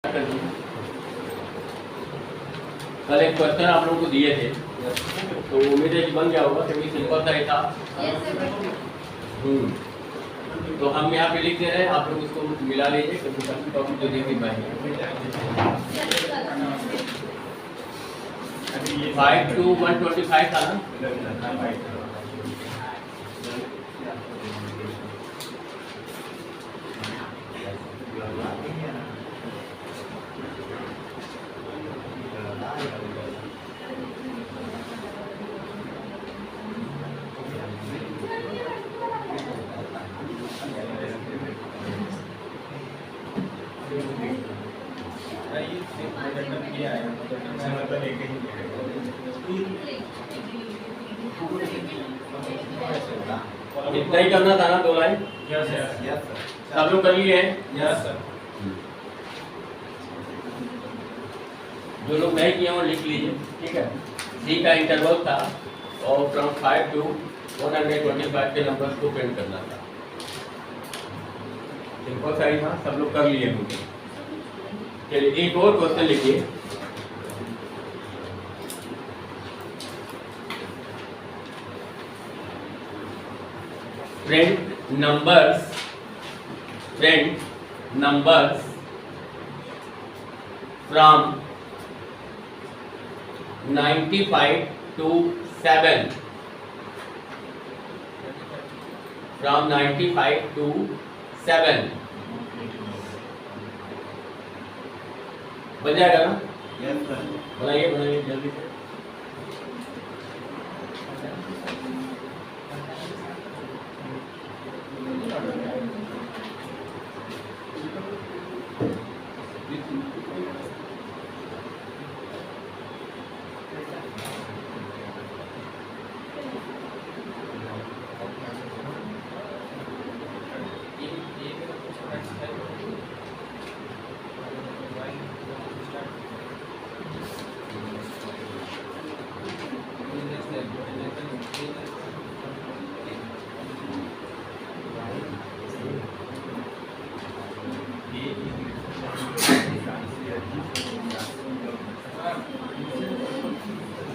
कल एक क्वेश्चन आप लोगों को दिए थे, तो उम्मीद है कि बन गया होगा क्योंकि सिंपल सा ही था। तो हम यहाँ पे लिख दे रहे हैं, आप लोग इसको मिला लीजिए क्योंकि सबकी टॉपिक जो देखी पाएंगे। 5 to 125 था ना। इतना ही करना था ना, 2 लाइन। सब लोग कर लिए हैं? जो लोग नहीं किए वो लिख लीजिए, ठीक है। सी का इंटरवल था और फ्रॉम 5 to 125 के नंबर्स को प्रिंट करना था। सिंपल सा ही था, सब लोग कर लिए होंगे। चलिए एक और क्वेश्चन लिखिए। print numbers from 95 to 7, from 95 to 7 बन जाएगा ना? बनाइए बनाइए जल्दी से।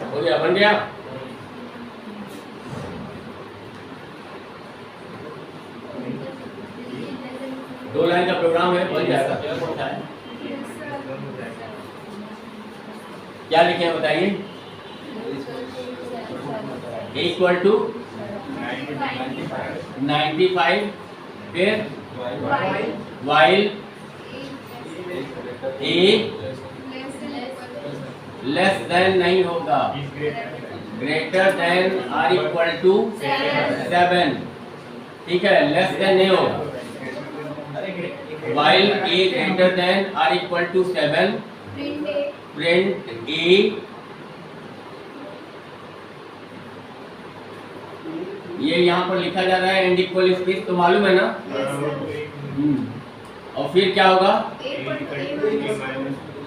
हो गया, बन गया। दो लाइन का प्रोग्राम है, बन जाएगा। क्या लिखे हैं बताइए? इक्वल टू 95, फिर वाइल ए लेस देन नहीं होगा, greater than or equal to 7, ठीक है। लेस देन नहीं होगा। While a greater than or equal to 7, print a ये यहाँ पर लिखा जा रहा है एंड इक्वल स्पेस, तो मालूम है ना। और फिर क्या होगा?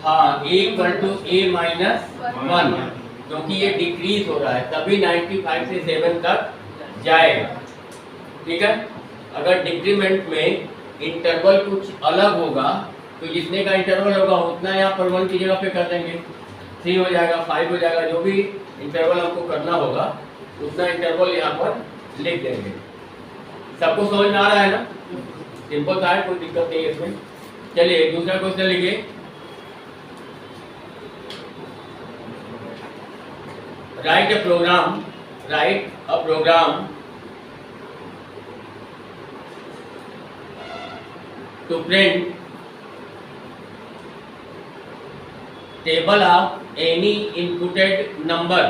हाँ, ए इक्वल टू ए माइनस 1, क्योंकि ये डिक्रीज हो रहा है तभी 95 से 7 तक जाएगा, ठीक है। अगर डिक्रीमेंट में इंटरवल कुछ अलग होगा तो जितने का इंटरवल होगा उतना यहाँ पर 1 की जगह पे कर देंगे, 3 हो जाएगा, 5 हो जाएगा, जो भी इंटरवल हमको करना होगा उतना इंटरवल यहाँ पर लिख देंगे। सबको समझ में आ रहा है ना? सिंपल था, कोई दिक्कत नहीं है इसमें। चलिए दूसरा क्वेश्चन लिखिए। write a program to print table of any inputted number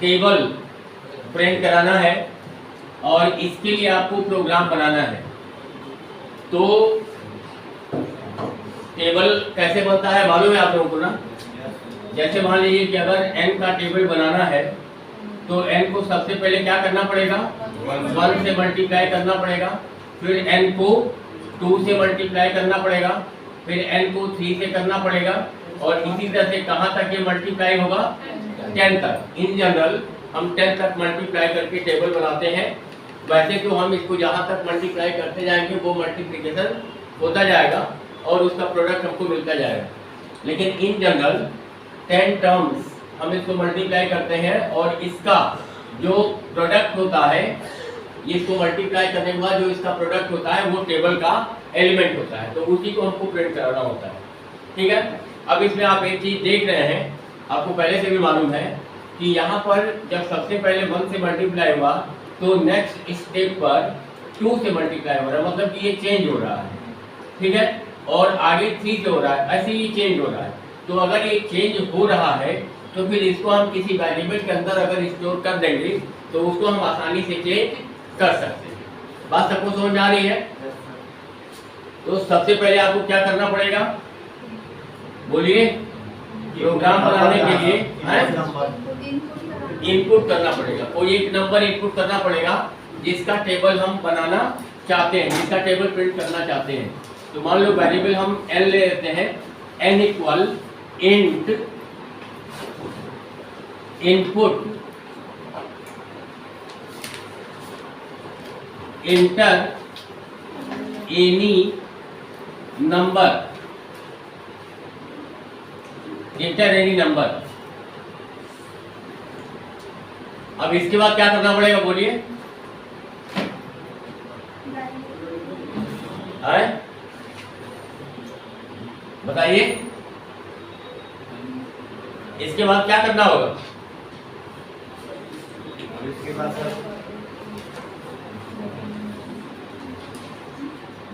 table print कराना है और इसके लिए आपको प्रोग्राम बनाना है। तो टेबल कैसे बनता है मालूम है आप लोगों को ना? जैसे मान लीजिए कि अगर n का टेबल बनाना है तो n को सबसे पहले क्या करना पड़ेगा? 1 से मल्टीप्लाई करना पड़ेगा, फिर n को 2 से मल्टीप्लाई करना पड़ेगा, फिर n को 3 से करना पड़ेगा, और इसी तरह से कहाँ तक ये मल्टीप्लाई होगा, 10 तक। इन जनरल हम 10 तक मल्टीप्लाई करके टेबल बनाते हैं। वैसे तो हम इसको जहाँ तक मल्टीप्लाई करते जाएंगे वो मल्टीप्लिकेशन होता जाएगा और उसका प्रोडक्ट हमको मिलता जाएगा। लेकिन इन जनरल 10 टर्म्स हम इसको मल्टीप्लाई करते हैं और इसका जो प्रोडक्ट होता है, इसको मल्टीप्लाई करने के बाद जो इसका प्रोडक्ट होता है वो टेबल का एलिमेंट होता है, तो उसी को हमको प्रिंट कराना होता है। ठीक है, अब इसमें आप एक चीज़ देख रहे हैं, आपको पहले से भी मालूम है कि यहाँ पर जब सबसे पहले 1 से मल्टीप्लाई हुआ तो नेक्स्ट स्टेप पर 2 से मल्टीप्लाई हो रहा है, मतलब कि ये चेंज हो रहा है। ठीक है, और आगे 3 से हो रहा है, ऐसे ही चेंज हो रहा है। तो अगर ये चेंज हो रहा है तो फिर इसको हम किसी वेरिएबल के अंदर अगर स्टोर कर देंगे तो उसको हम आसानी से चेंज कर सकते हैं। बात सबको समझ आ रही है? तो सबसे पहले आपको क्या करना पड़ेगा, बोलिए? प्रोग्राम बनाने के लिए इनपुट करना पड़ेगा, कोई एक नंबर इनपुट करना पड़ेगा जिसका टेबल हम बनाना चाहते हैं, जिसका टेबल प्रिंट करना चाहते हैं। तो मान लो वेरिएबल हम n ले लेते हैं, n equal int input inter any number, inter any number. अब इसके बाद क्या करना पड़ेगा, बोलिए? बताइए, इसके बाद क्या करना होगा? इसके बाद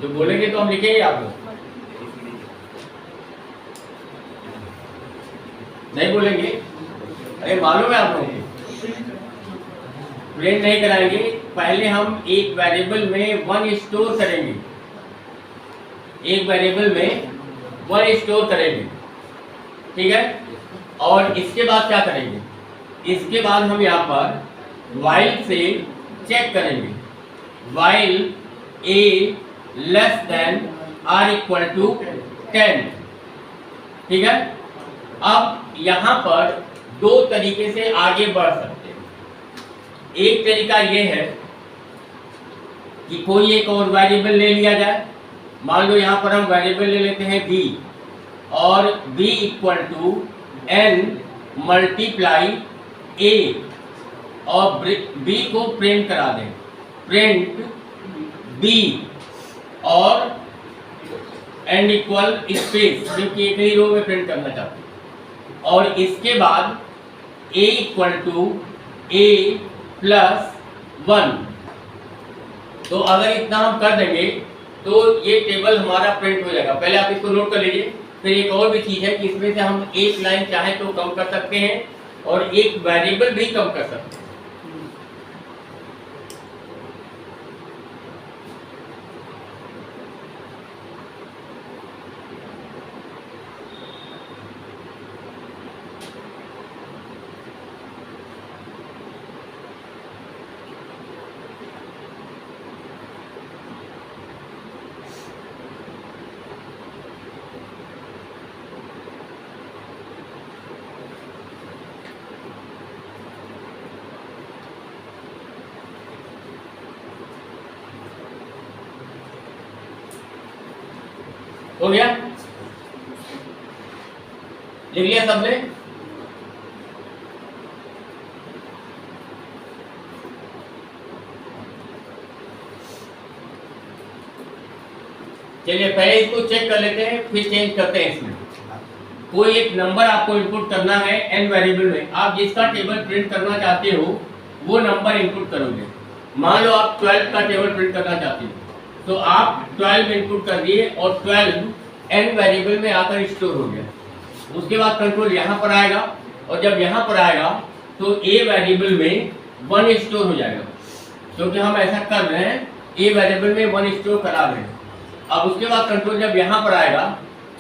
जो बोलेंगे तो हम लिखेंगे, आप लोग नहीं बोलेंगे? अरे मालूम है आप लोगों को, प्रिंट नहीं कराएंगे। पहले हम एक वेरिएबल में 1 स्टोर करेंगे, एक वेरिएबल में 1 स्टोर करेंगे। ठीक है, और इसके बाद क्या करेंगे, इसके बाद हम यहाँ पर वाइल से चेक करेंगे, while a less than r equal to 10। ठीक है, अब यहाँ पर 2 तरीके से आगे बढ़ सकते हैं। एक तरीका ये है कि कोई एक और वेरिएबल ले लिया जाए। मान लो यहाँ पर हम वेरिएबल ले लेते हैं b, और b equal to n multiply a, और b को प्रिंट करा दें, प्रिंट b और एंड इक्वल स्पेस, क्योंकि एक ही रो में प्रिंट करना चाहते हैं। और इसके बाद a equal to a plus 1। तो अगर इतना हम कर देंगे तो ये टेबल हमारा प्रिंट हो जाएगा। पहले आप इसको नोट कर लीजिए। फिर एक और भी चीज़ है कि इसमें से हम एक लाइन चाहे तो कम कर सकते हैं और एक वेरिएबल भी कम कर सकते हैं। हो गया? लिख लिया सबने? चलिए पहले इसको चेक कर लेते हैं, फिर चेंज करते हैं। इसमें कोई एक नंबर आपको इनपुट करना है n वेरिएबल में। आप जिसका टेबल प्रिंट करना चाहते हो वो नंबर इनपुट करोगे। मान लो आप 12 का टेबल प्रिंट करना चाहते हो तो आप 12 इनपुट कर दिए और 12 n वेरिएबल में आकर स्टोर हो गया। उसके बाद कंट्रोल यहाँ पर आएगा और जब यहाँ पर आएगा तो a वेरिएबल में 1 स्टोर हो जाएगा, क्योंकि हम ऐसा कर रहे हैं, a वेरिएबल में 1 स्टोर करा रहे हैं। अब उसके बाद कंट्रोल जब यहाँ पर आएगा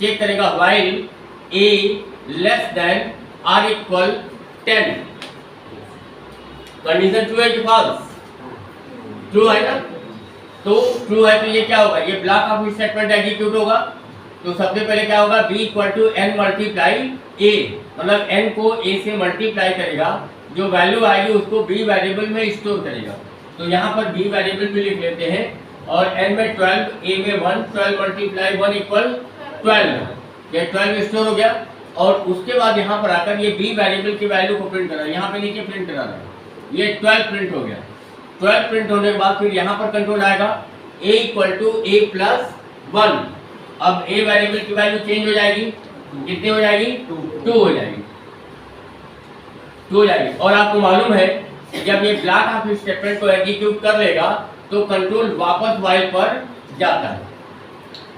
चेक करेगा while a less than r equal 10। Condition true है कि फॉल्स? ट्रू है ना? तो ट्रू है तो ये क्या होगा, ये ब्लॉक ऑफ स्टेटमेंट एग्जीक्यूट होगा। तो सबसे पहले क्या होगा, b equal to n multiply a, मतलब n को a से मल्टीप्लाई करेगा, जो वैल्यू आएगी उसको b वेरिएबल में स्टोर करेगा। तो यहाँ पर b वेरिएबल भी लिख लेते हैं, और n में 12, a में 1, 12 मल्टीप्लाई 1 इक्वल 12, ये 12 स्टोर हो गया। और उसके बाद यहाँ पर आकर ये b वेरिएबल की वैल्यू को प्रिंट करा, यहाँ पे नीचे प्रिंट करा रहा है, ये 12 प्रिंट हो गया। 12 प्रिंट होने के बाद फिर यहाँ पर कंट्रोल आएगा a equal to a plus 1। अब a वेरिएबल की वैल्यू चेंज हो जाएगी, कितनी हो जाएगी, 2 हो जाएगी, 2 हो जाएगी। और आपको मालूम है जब ये ब्लॉक ऑफ स्टेटमेंट को एग्जीक्यूट कर लेगा तो कंट्रोल वापस वाइल पर जाता है,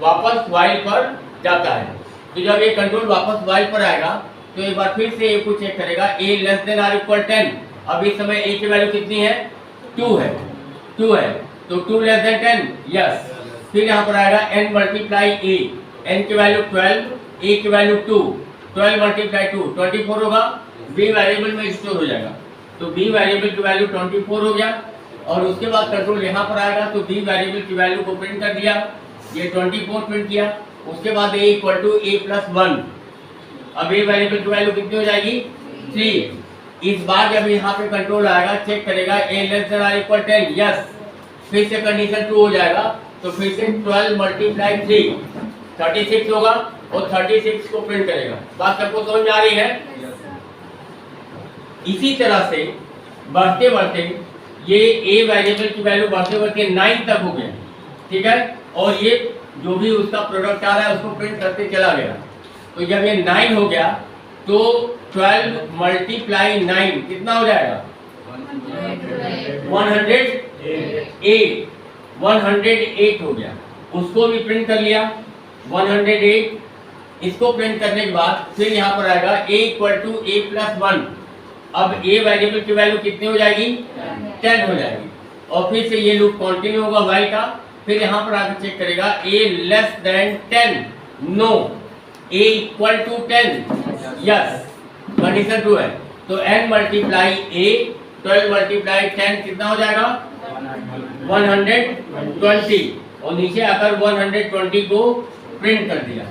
वापस वाइल पर जाता है। तो जब ये कंट्रोल वापस वाइल पर आएगा तो एक बार फिर से a को चेक करेगा, a less than or equal 10। अब इस समय a की वैल्यू कितनी है, 2 है, 2 है, तो 2 लेस देन 10, यस। फिर यहाँ पर आएगा n मल्टीप्लाई a, n की वैल्यू 12, a की वैल्यू 2, 12 मल्टीप्लाई 2 24 होगा, b वेरिएबल में स्टोर हो जाएगा। तो b वेरिएबल की वैल्यू 24 हो गया। और उसके बाद कंट्रोल यहाँ पर आएगा तो b वेरिएबल की वैल्यू को प्रिंट कर दिया, ये 24 प्रिंट किया। उसके बाद a equal to a plus 1, अब a वेरिएबल की वैल्यू कितनी हो जाएगी, 3। इस बार जब यहाँ पे कंट्रोल आएगा, चेक करेगा a less than or equal 10, yes. फिर से कंडीशन ट्रू हो जाएगा, तो फिर से 12 मल्टीप्लाई 3 36 होगा, और 36 को प्रिंट करेगा। बात सबको समझ में आ रही है? इसी तरह से बढ़ते बढ़ते ये a वेरिएबल की वैल्यू बढ़ते बढ़ते 9 तक हो गया, ठीक है। और ये जो भी उसका प्रोडक्ट आ रहा है उसको प्रिंट करते चला गया। तो जब ये 9 हो गया तो 12 मल्टीप्लाई 9 कितना हो जाएगा, 108, 108 हो गया। उसको भी प्रिंट कर लिया 108। इसको प्रिंट करने के बाद फिर यहाँ पर आएगा a equal to a plus 1। अब a वेरिएबल की वैल्यू कितनी हो जाएगी, 10 हो जाएगी। और फिर से ये लूप कंटिन्यू होगा वाइल का। फिर यहाँ पर आकर चेक करेगा a less than 10, no, a equal to 10, yes, condition true है। तो n मल्टीप्लाई a, 12 मल्टीप्लाई 10 कितना हो जाएगा, 120। और नीचे आकर 120 को प्रिंट कर दिया।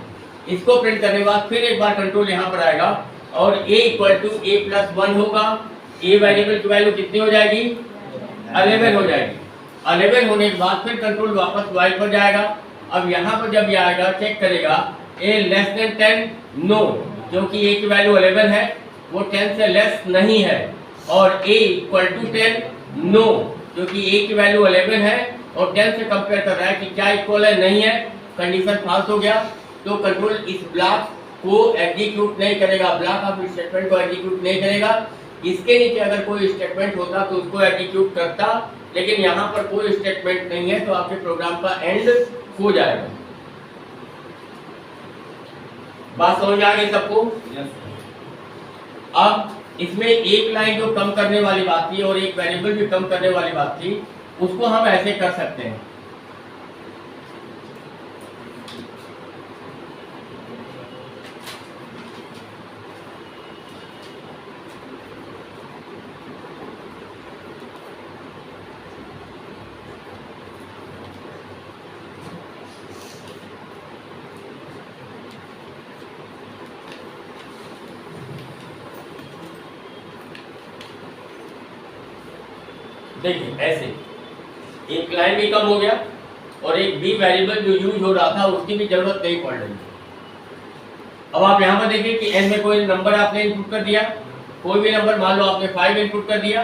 इसको प्रिंट करने के बाद फिर एक बार कंट्रोल यहाँ पर आएगा और a equal to a plus 1 होगा। a वेरिएबल की वैल्यू कितनी हो जाएगी, 11 हो जाएगी। 11 होने के बाद फिर कंट्रोल वापस वाइल पर जाएगा। अब यहाँ पर जब ये आएगा चेक करेगा a लेस देन 10, नो, क्योंकि a की वैल्यू 11 है, वो 10 से लेस नहीं है। और a इक्वल टू 10, नो, क्योंकि a की वैल्यू 11 है और 10 से कंपेयर कर रहा है कि क्या इक्वल है, नहीं है, कंडीशन फॉल्स हो गया। तो कंट्रोल इस ब्लॉक को एग्जीक्यूट नहीं करेगा, ब्लॉक ऑफ स्टेटमेंट को एग्जीक्यूट नहीं करेगा। इसके नीचे अगर कोई स्टेटमेंट होता तो उसको एग्जीक्यूट करता, लेकिन यहाँ पर कोई स्टेटमेंट नहीं है तो आपके प्रोग्राम का एंड हो जाएगा। बात समझ आ गई सबको? अब इसमें एक लाइन जो कम करने वाली बात थी और एक वेरिएबल भी कम करने वाली बात थी, उसको हम ऐसे कर सकते हैं। देखिए ऐसे एक लाइन भी कम हो गया और एक बी वेरिएबल जो यूज हो रहा था उसकी भी जरूरत नहीं पड़ रही। अब आप यहाँ पर देखिए कि एन में कोई नंबर आपने इनपुट कर दिया, कोई भी नंबर मान लो आपने 5 इनपुट कर दिया,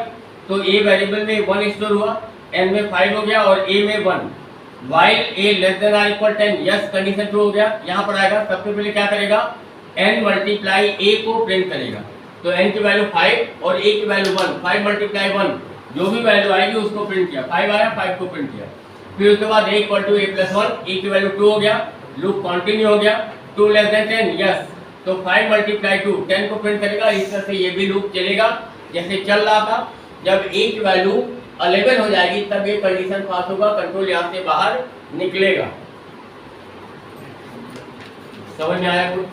तो ए वेरिएबल में 1 स्टोर हुआ, एन में 5 हो गया और ए में 1। While a less than or equal 10, yes, condition true हो गया। यहाँ पर आएगा, सबसे पहले क्या करेगा, एन मल्टीप्लाई ए को प्रिंट करेगा। तो एन की वैल्यू 5 और ए की वैल्यू 1, 5 मल्टीप्लाई 1, जो भी वैल्यू आएगी उसको प्रिंट किया। 5 आया, 5 को प्रिंट किया। फिर उसके बाद a equal to a plus 1, a की वैल्यू 2 हो गया, लूप कंटिन्यू हो गया। 2 लेस देन 10, यस, तो 5 मल्टीप्लाई 2, 10 को प्रिंट करेगा। इस तरह से ये भी लूप चलेगा जैसे चल रहा था। जब a की वैल्यू 11 हो जाएगी तब ये कंडीशन पास होगा, कंट्रोल यहाँ से बाहर निकलेगा। समझ में आया कुछ?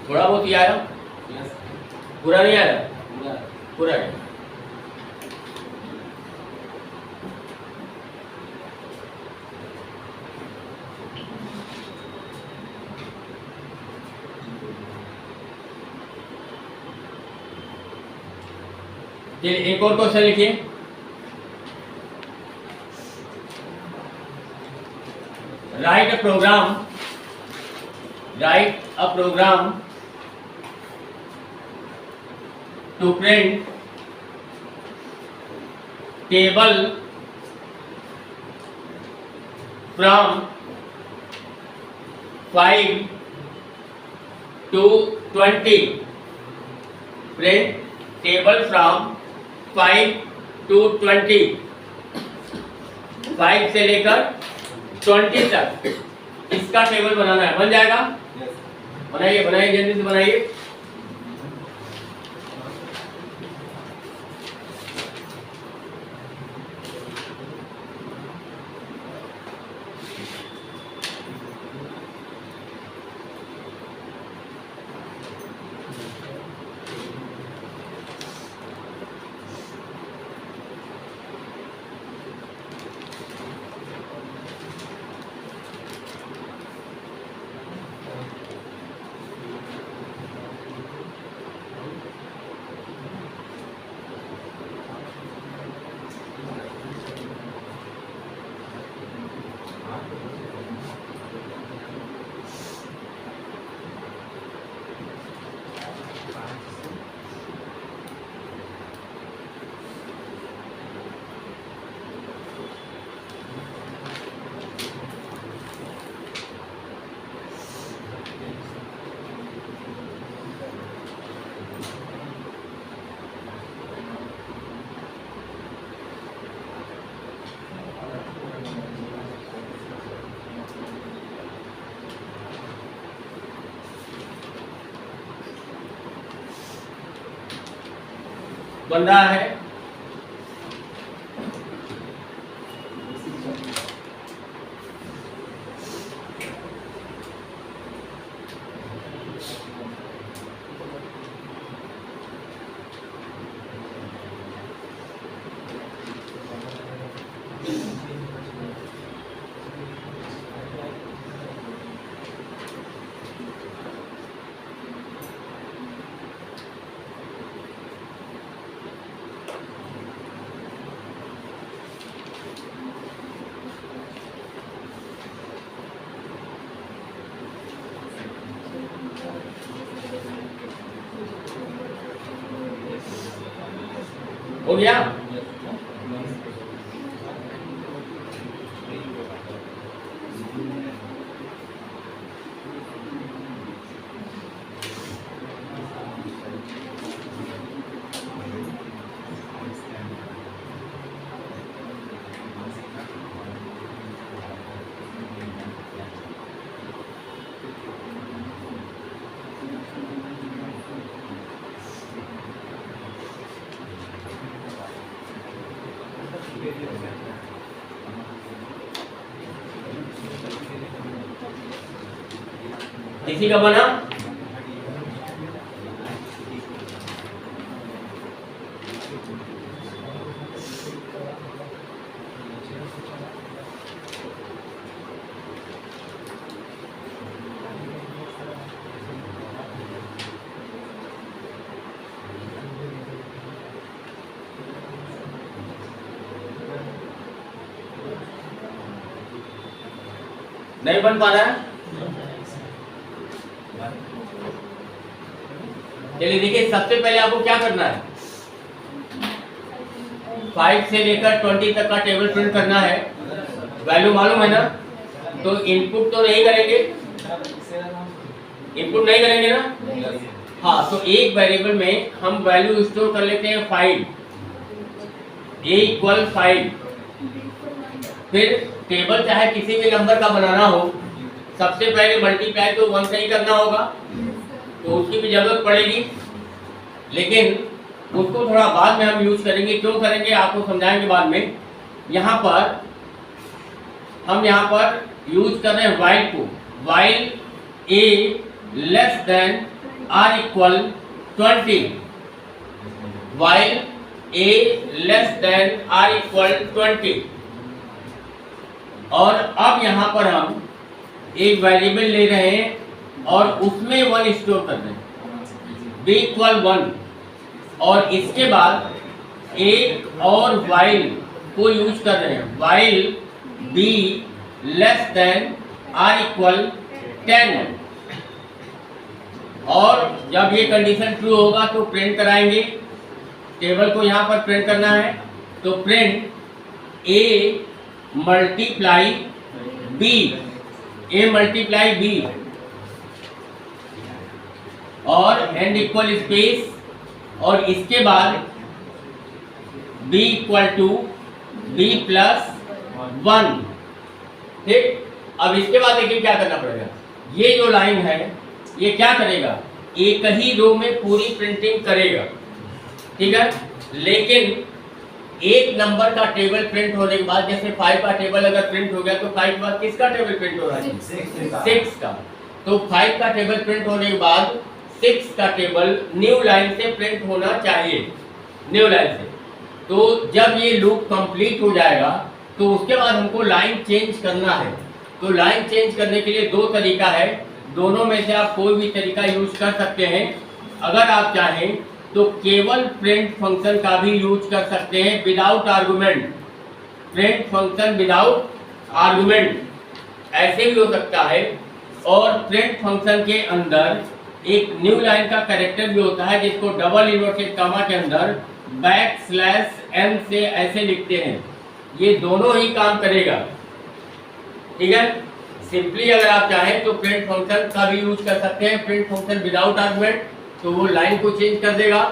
थोड़ा बहुत ही आया, पूरा नहीं आया, पूरा है। चलिए एक और क्वेश्चन लिखिए। Write a program to print table from 5 to 20। Print table from 5 to 20, 5 से लेकर 20 तक इसका टेबल बनाना है। बन जाएगा? बनाइए बनाइए, जल्दी से बनाइए। बन रहा है। हो गया? किसी का बना? नहीं बन पा रहा है? चलिए देखिए, सबसे पहले आपको क्या करना है, 5 से लेकर 20 तक का टेबल प्रिंट करना है। वैल्यू मालूम है ना? तो इनपुट तो नहीं करेंगे, इनपुट नहीं करेंगे ना? हाँ, तो एक वेरिएबल में हम वैल्यू स्टोर कर लेते हैं 5, a = 5। फिर टेबल चाहे किसी भी नंबर का बनाना हो, सबसे पहले मल्टीप्लाई तो 1 से ही करना होगा, तो उसकी भी जरूरत पड़ेगी, लेकिन उसको थोड़ा बाद में हम यूज करेंगे। क्यों करेंगे आपको समझाएंगे बाद में। यहाँ पर हम यूज कर रहे हैं वाइल को, while a < r = 20, while a < r = 20। और अब यहाँ पर हम एक वेरिएबल ले रहे हैं और उसमें 1 स्टोर कर रहे हैं, b = 1। और इसके बाद एक और वाइल को यूज कर रहे हैं, while b less than or equal 10, और जब ये कंडीशन ट्रू होगा तो प्रिंट कराएंगे, टेबल को यहाँ पर प्रिंट करना है, तो print a multiply b, a multiply b और एंड इक्वल स्पेस, और इसके बाद b equal to b plus 1। ठीक, अब इसके बाद देखिए क्या करना पड़ेगा, ये जो लाइन है ये क्या करेगा, एक ही रो में पूरी प्रिंटिंग करेगा, ठीक है, लेकिन एक नंबर का टेबल प्रिंट होने के बाद, जैसे 5 का टेबल अगर प्रिंट हो गया तो 5 के बाद किसका टेबल प्रिंट हो रहा है, 6 का, तो 5 का टेबल प्रिंट होने के बाद 6 का टेबल न्यू लाइन से प्रिंट होना चाहिए, न्यू लाइन से। तो जब ये लूप कंप्लीट हो जाएगा तो उसके बाद हमको लाइन चेंज करना है, तो लाइन चेंज करने के लिए दो तरीका है, दोनों में से आप कोई भी तरीका यूज कर सकते हैं। अगर आप चाहें तो केवल प्रिंट फंक्शन का भी यूज कर सकते हैं without argument, print function without argument ऐसे भी हो सकता है, और प्रिंट फंक्शन के अंदर एक न्यू लाइन का कैरेक्टर भी होता है जिसको डबल इन्वर्टेड कॉमा के अंदर \n से ऐसे लिखते हैं, ये दोनों ही काम करेगा, ठीक है। सिंपली अगर आप चाहें तो प्रिंट फंक्शन का भी यूज कर सकते हैं, प्रिंट फंक्शन विदाउट आर्गुमेंट, तो वो लाइन को चेंज कर देगा,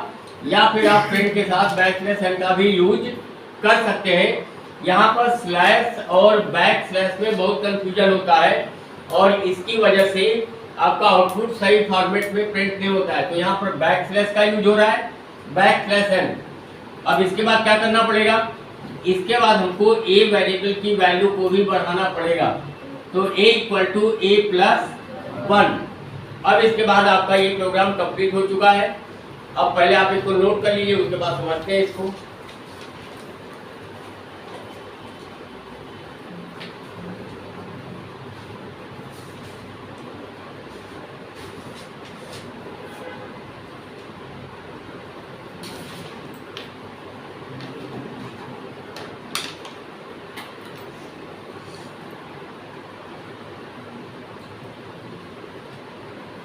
या फिर आप प्रिंट के साथ \n का भी यूज कर सकते हैं। यहाँ पर स्लैश और बैकस्लैश में बहुत कंफ्यूजन होता है, और इसकी वजह से आपका आउटपुट सही फॉर्मेट में प्रिंट नहीं होता है, तो यहाँ पर बैकस्लैश का यूज हो रहा है, \n। अब इसके बाद क्या करना पड़ेगा, इसके बाद हमको a वेरिएबल की वैल्यू को भी बढ़ाना पड़ेगा, तो a equal to a plus 1। अब इसके बाद आपका ये प्रोग्राम कंप्लीट हो चुका है। अब पहले आप इसको नोट कर लीजिए, उसके बाद समझते हैं इसको।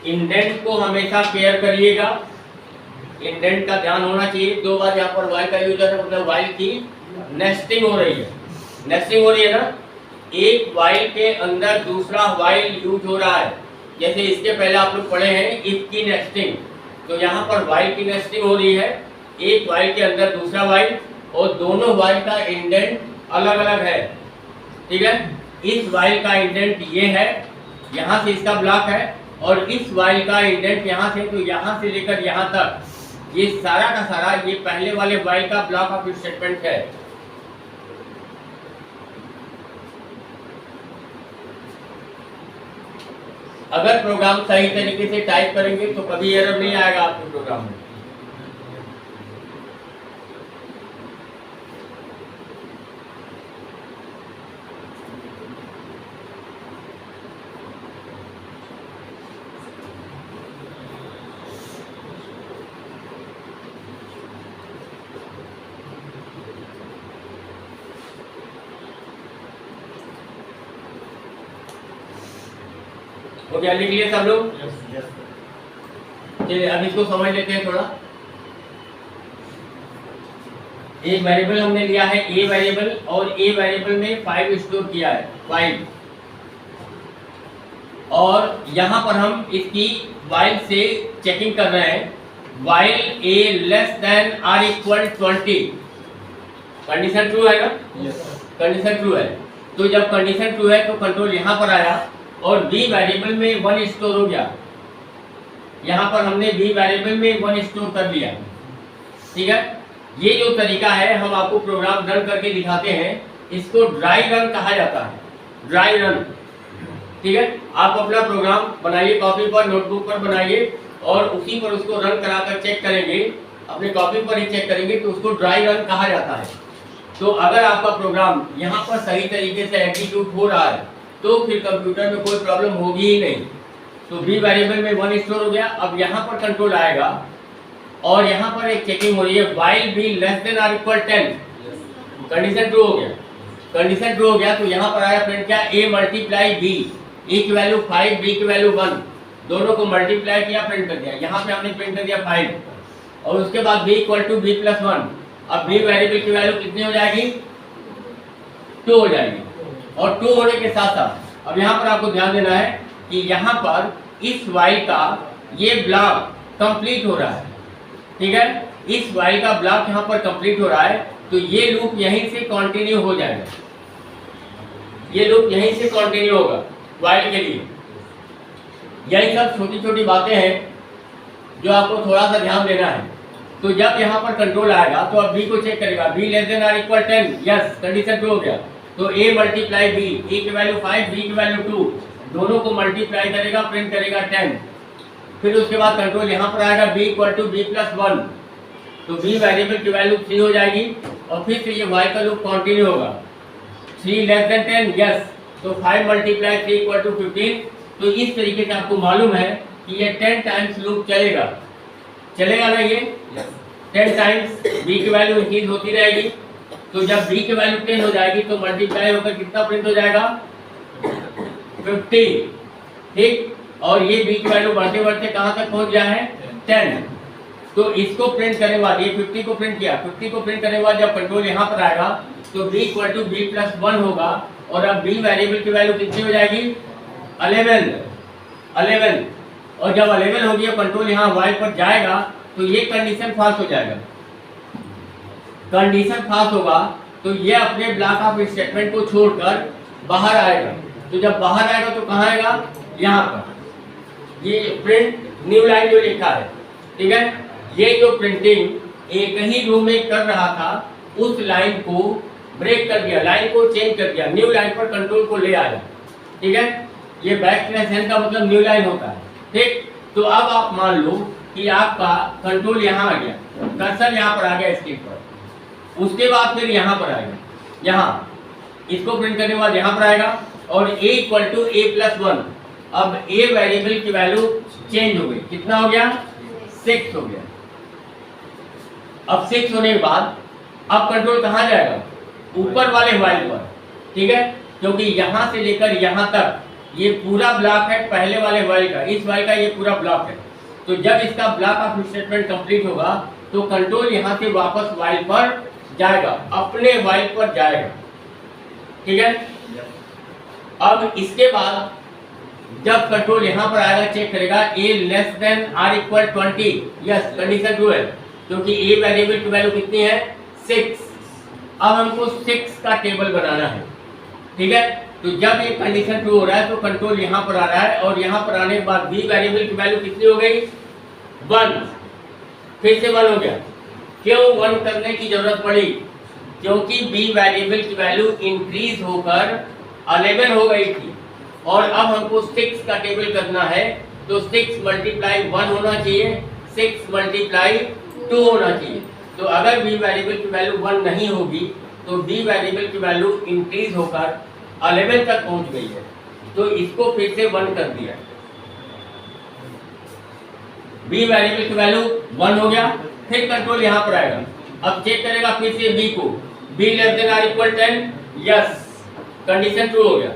इंडेंट को हमेशा केयर करिएगा, इंडेंट का ध्यान होना चाहिए। दो बार यहाँ पर वाइल का यूज है, मतलब वाइल की नेस्टिंग हो रही है, नेस्टिंग हो रही है ना, एक वाइल के अंदर दूसरा वाइल यूज हो रहा है। जैसे इसके पहले आप लोग पढ़े हैं इफ की नेस्टिंग, तो यहाँ पर वाइल की नेस्टिंग हो रही है, एक वाइल के अंदर दूसरा वाइल, और दोनों वाइल का इंडेंट अलग अलग है, ठीक है। इस वाइल का इंडेंट ये है, यहाँ से इसका ब्लॉक है, और इस वाइल का इंडेंट यहाँ से, तो यहाँ से लेकर यहाँ तक ये सारा का सारा ये पहले वाले वाइल का ब्लॉक ऑफ स्टेटमेंट है। अगर प्रोग्राम सही तरीके से टाइप करेंगे तो कभी एरर नहीं आएगा आपके प्रोग्राम में। हो गया, लिख लिए सब लोग? चलिए अब इसको समझ लेते हैं थोड़ा। एक वेरिएबल हमने लिया है ए वेरिएबल, और ए वेरिएबल में 5 स्टोर किया है, 5, और यहाँ पर हम इसकी वाइल से चेकिंग कर रहे हैं, while a less than or equal 20। Condition true है ना? कंडीशन ट्रू है, तो जब कंडीशन ट्रू है तो कंट्रोल यहाँ पर आया, और बी वेरिएबल में 1 स्टोर हो गया। यहाँ पर हमने बी वेरिएबल में 1 स्टोर कर लिया, ठीक है। ये जो तरीका है हम आपको प्रोग्राम रन करके दिखाते हैं, इसको ड्राई रन कहा जाता है, ड्राई रन, ठीक है। आप अपना प्रोग्राम बनाइए, कॉपी पर नोटबुक पर बनाइए, और उसी पर उसको रन कराकर चेक करेंगे, अपने कॉपी पर ही चेक करेंगे, तो उसको ड्राई रन कहा जाता है। तो अगर आपका प्रोग्राम यहाँ पर सही तरीके से एग्जीक्यूट हो रहा है तो फिर कंप्यूटर में कोई प्रॉब्लम होगी ही नहीं। तो बी वेरिएबल में 1 स्टोर हो गया। अब यहाँ पर कंट्रोल आएगा, और यहाँ पर एक चेकिंग हो रही है while b less than or equal 10, condition true हो गया, कंडीशन ट्रू हो गया तो यहाँ पर आया प्रिंट क्या, a मल्टीप्लाई b, a की वैल्यू 5 b की वैल्यू 1, दोनों को मल्टीप्लाई किया प्रिंट कर दिया, यहाँ पे हमने प्रिंट कर दिया 5 और उसके बाद b equal to b plus 1। अब b वेरिएबल की वैल्यू कितनी हो जाएगी, 2 हो जाएगी। और 2 होने के साथ साथ अब यहाँ पर आपको ध्यान देना है कि यहाँ पर इस वाइल का ये ब्लॉक कंप्लीट हो रहा है, ठीक है, इस वाइल का ब्लॉक यहाँ पर कंप्लीट हो रहा है तो ये लूप यहीं से कंटिन्यू हो जाएगा, ये लूप यहीं से कंटिन्यू होगा वाइल के लिए। यही सब छोटी छोटी बातें हैं जो आपको थोड़ा सा ध्यान देना है। तो जब यहाँ पर कंट्रोल आएगा तो अब b को चेक करेगा, b less than or equal 10, yes condition true हो गया तो a मल्टीप्लाई b, a की वैल्यू 5 b की वैल्यू 2, दोनों को मल्टीप्लाई करेगा प्रिंट करेगा 10। फिर उसके बाद कंट्रोल यहाँ पर आएगा b equal to b plus 1, तो b वेरिएबल की वैल्यू 3 हो जाएगी और फिर से ये y का लूप कंटिन्यू होगा, 3 लेस देन 10, यस तो 5 मल्टीप्लाई 3 इक्वल टू 15। तो इस तरीके से आपको मालूम है कि ये 10 टाइम्स लूप चलेगा, चलेगा ना ये 10 टाइम्स b की वैल्यू इंक्रीज होती रहेगी। तो जब b की वैल्यू 10 हो जाएगी तो मल्टीप्लाई होकर कितना प्रिंट हो जाएगा, 50, ठीक। और ये b की वैल्यू बढ़ते बढ़ते कहाँ तक पहुँच गया है, 10। तो इसको प्रिंट करने के बाद ये 50 को प्रिंट किया, 50 को प्रिंट करने के बाद जब कंट्रोल यहाँ पर आएगा तो b equal to b plus 1 होगा और अब b वेरिएबल की वैल्यू कितनी हो जाएगी, 11। और जब 11 होगी कंट्रोल यहाँ y पर जाएगा तो ये कंडीशन फाल्स हो जाएगा, कंडीशन फाल्स होगा तो ये अपने ब्लॉक ऑफ स्टेटमेंट को छोड़कर बाहर आएगा। तो जब बाहर आएगा तो कहाँ आएगा, यहाँ पर ये प्रिंट न्यू लाइन जो लिखा है, ठीक है, ये जो प्रिंटिंग एक ही रूम में कर रहा था उस लाइन को ब्रेक कर दिया, लाइन को चेंज कर दिया, न्यू लाइन पर कंट्रोल को ले आया, ठीक है। ये बैक स्लैश एन का मतलब न्यू लाइन होता है, ठीक। तो अब आप मान लो कि आपका कंट्रोल यहाँ आ गया, कर्सर यहाँ पर आ गया स्क्रीन पर, उसके बाद फिर यहाँ पर आएगा, यहाँ इसको प्रिंट करने के बाद यहाँ पर आएगा और a equal to a plus 1। अब a वेरिएबल की वैल्यू चेंज हो गई, कितना हो गया, 6 हो गया। अब 6 होने के बाद अब कंट्रोल कहाँ जाएगा, ऊपर वाले वाइल पर, ठीक है, क्योंकि यहाँ से लेकर यहाँ तक ये पूरा ब्लॉक है पहले वाले वाइल का, इस वाइल का ये पूरा ब्लॉक है। तो जब इसका ब्लॉक ऑफ स्टेटमेंट कंप्लीट होगा तो कंट्रोल यहाँ से वापस वाइल पर जाएगा, अपने वाइल पर जाएगा, ठीक है। अब इसके बाद जब कंट्रोल यहाँ पर आएगा चेक करेगा a less than or equal 20, yes condition true है क्योंकि a वेरिएबल की वैल्यू कितनी है, 6। अब हमको 6 का टेबल बनाना है, ठीक है। तो जब ये कंडीशन ट्रू हो रहा है तो कंट्रोल यहाँ पर आ रहा है और यहाँ पर आने के बाद b वेरिएबल की वैल्यू कितनी हो गई, 1, फिर से 1 हो गया। क्यों 1 करने की जरूरत पड़ी, क्योंकि b वेरिएबल की वैल्यू इंक्रीज होकर 11 हो गई थी और अब हमको 6 का टेबल करना है तो 6 मल्टीप्लाई 1 होना चाहिए, 6 मल्टीप्लाई 2 होना चाहिए। तो अगर b वेरिएबल की वैल्यू 1 नहीं होगी तो b वेरिएबल की वैल्यू इंक्रीज होकर 11 तक पहुंच गई है, तो इसको फिर से 1 कर दिया, b वेरिएबल की वैल्यू 1 हो गया। फिर कंट्रोल यहाँ पर आएगा, अब चेक करेगा फिर से b को, b less than or equal 10, yes condition true हो गया,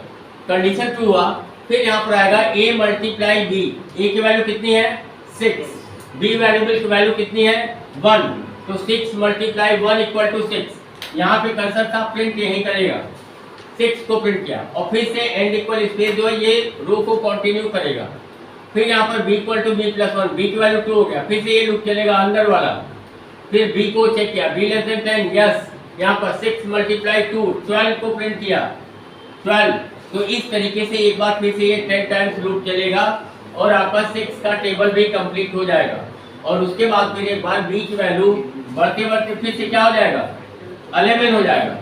कंडीशन ट्रू हुआ। फिर यहाँ पर आएगा a मल्टीप्लाई b, a की वैल्यू कितनी है, 6, b वेरिएबल की वैल्यू कितनी है, 1, तो 6 मल्टीप्लाई 1 इक्वल टू 6। यहाँ पे कर्सर था प्रिंट यही करेगा, 6 को प्रिंट किया और फिर से एंड इक्वल स्पेस जो है ये रो को कंटिन्यू करेगा। फिर यहाँ पर b equal to b plus 1, b की वैल्यू 2 हो गया, फिर से ये लूप चलेगा अंदर वाला। फिर b को चेक किया, b लेस देन 10, यस यहाँ पर 6 मल्टीप्लाई 2, 12 को प्रिंट किया, 12। तो इस तरीके से एक बार फिर से ये 10 टाइम्स लूप चलेगा और आपका 6 का टेबल भी कंप्लीट हो जाएगा। और उसके बाद फिर एक बार b की वैल्यू बढ़ते बढ़ते फिर से क्या हो जाएगा, 11 हो जाएगा।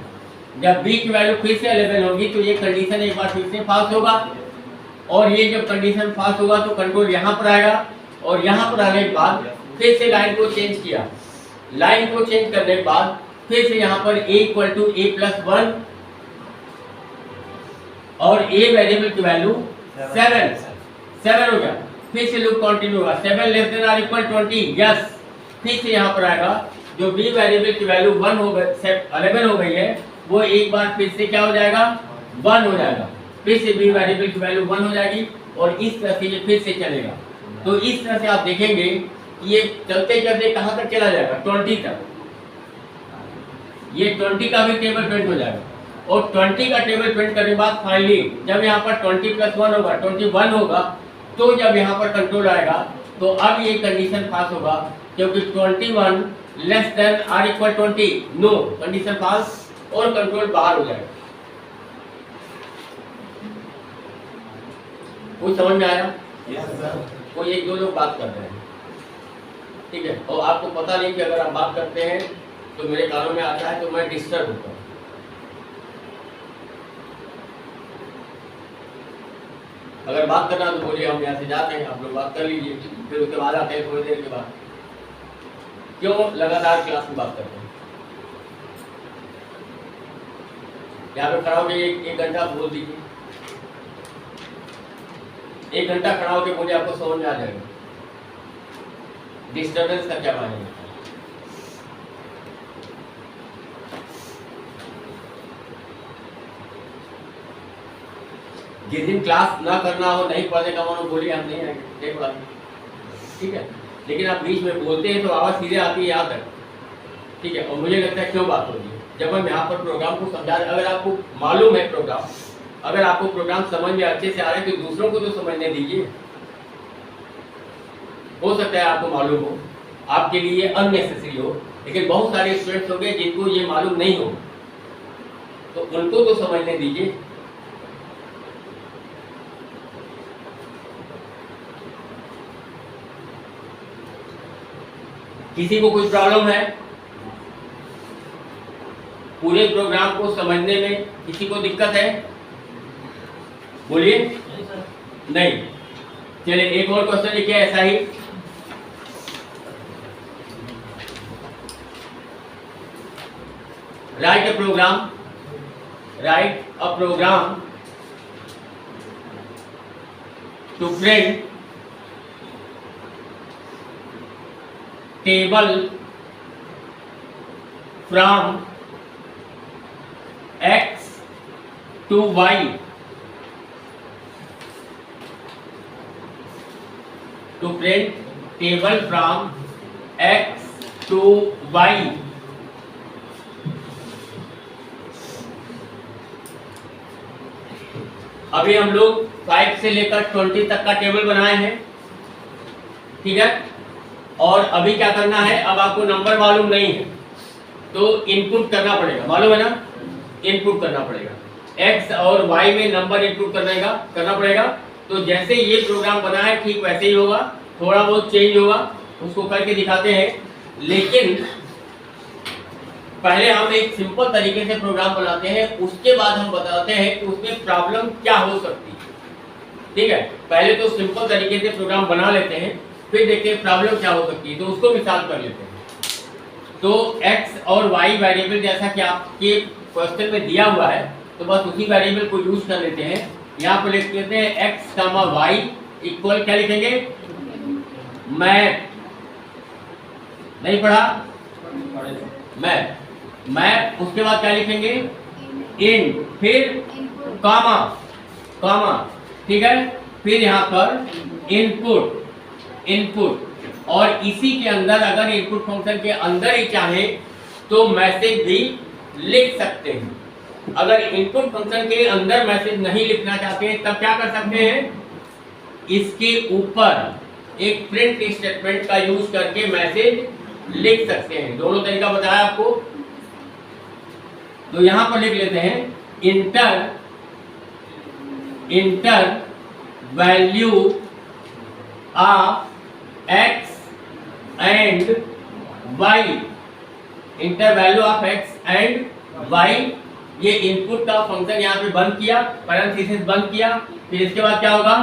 जब b की वैल्यू फिर से 11 होगी तो ये कंडीशन एक बार फिर से फाल्स होगा और ये जब कंडीशन फाल्स होगा तो कंट्रोल यहाँ पर आएगा और यहाँ पर आने के बाद फिर से लाइन को चेंज किया, लाइन को चेंज करने के बाद फिर से यहाँ पर a equal to a plus 1 और a वेरिएबल की वैल्यू 7 हो गया। फिर से लूप कंटिन्यू होगा, 7 less than or equal 20, yes फिर से यहाँ पर आएगा, जो बी वेरिएबल की वैल्यू 1 हो गई, 11 हो गई है, वो एक बार फिर से क्या हो जाएगा, 1 हो जाएगा। फिर से बी वेरिएबल की वैल्यू 1 हो जाएगी और इस तरह से ये फिर से चलेगा। तो इस तरह से आप देखेंगे कि ये चलते चलते कहाँ तक चला जाएगा, 20 तक। ये 20 का भी टेबल प्रिंट हो जाएगा और 20 का टेबल प्रिंट करने के बाद फाइनली जब यहाँ पर 20 + 1 होगा 21 होगा, तो जब यहाँ पर कंट्रोल आएगा तो अब ये कंडीशन पास होगा, क्योंकि 21 less than or equal 20, no, condition pass और कंट्रोल बाहर हो जाएगा। कोई समझ में आया? Yes sir. कोई एक दो लोग बात कर रहे हैं, ठीक है, और आपको पता नहीं कि अगर आप बात करते हैं तो मेरे कानों में आता है तो मैं डिस्टर्ब होता हूँ। अगर बात करना तो बोलिए, हम यहाँ से जाते हैं, आप लोग बात कर लीजिए, फिर उसके बाद आते हैं थोड़ी देर के बाद। क्यों लगातार क्लास में बात करते हैं? यहाँ पे खड़ा होकर एक घंटा बोल दीजिए, 1 घंटा खड़ा होकर बोलिए, आपको समझ में आ जाएगा डिस्टर्बेंस का क्या मायने है। जिस दिन क्लास ना करना हो, नहीं पढ़ने का मन हो, बोलिए, हम नहीं आएंगे, देख बात, ठीक है। लेकिन आप बीच में बोलते हैं तो आवाज़ सीधे आती है यहाँ तक, ठीक है। और मुझे लगता है क्यों बात हो रही है, जब हम यहाँ पर प्रोग्राम को समझा रहे, अगर आपको मालूम है प्रोग्राम, अगर आपको प्रोग्राम समझ में अच्छे से आ रहे हैं तो दूसरों को तो समझने दीजिए। हो सकता है आपको मालूम हो, आपके लिए अननेसेसरी हो, लेकिन बहुत सारे स्टूडेंट्स होंगे जिनको ये मालूम नहीं हो, तो उनको तो समझने दीजिए। किसी को कोई प्रॉब्लम है पूरे प्रोग्राम को समझने में? किसी को दिक्कत है? बोलिए। नहीं, चलिए एक और क्वेश्चन लिखिए ऐसा ही। Write a program to print table from x to y to print table from x to y। अभी हम लोग 5 से लेकर 20 तक का टेबल बनाए हैं, ठीक है। और अभी क्या करना है, अब आपको नंबर मालूम नहीं है तो इनपुट करना पड़ेगा, मालूम है ना, इनपुट करना पड़ेगा। x और y में नंबर इनपुट करना पड़ेगा। तो जैसे ये प्रोग्राम बना है ठीक वैसे ही होगा, थोड़ा बहुत चेंज होगा, उसको करके दिखाते हैं। लेकिन पहले हम एक सिंपल तरीके से प्रोग्राम बनाते हैं, उसके बाद हम बताते हैं कि उसमें प्रॉब्लम क्या हो सकती है, ठीक है। पहले तो सिंपल तरीके से प्रोग्राम बना लेते हैं, फिर देखते हैं प्रॉब्लम क्या हो सकती है, तो उसको मिसाल कर लेते हैं। तो x और y वेरिएबल जैसा कि आपके क्वेश्चन में दिया हुआ है, तो बस उसी वेरिएबल को यूज कर लेते हैं। यहाँ पर लिख लेते हैं x, y इक्वल, क्या लिखेंगे, मैथ, नहीं पढ़ा, मैथ, उसके बाद क्या लिखेंगे, इन, फिर कामा, ठीक है, फिर यहाँ पर इनपुट, और इसी के अंदर अगर इनपुट फंक्शन के अंदर ही चाहे तो मैसेज भी लिख सकते हैं। अगर इनपुट फंक्शन के अंदर मैसेज नहीं लिखना चाहते हैं तब क्या कर सकते हैं, इसके ऊपर एक प्रिंट स्टेटमेंट का यूज करके मैसेज लिख सकते हैं। दोनों तरीका बताया आपको। तो यहां पर लिख लेते हैं inter value of x and y, inter value of x and y। ये इनपुट का फंक्शन यहाँ पे बंद किया, पैरेंथेसिस बंद किया, फिर इसके बाद क्या होगा,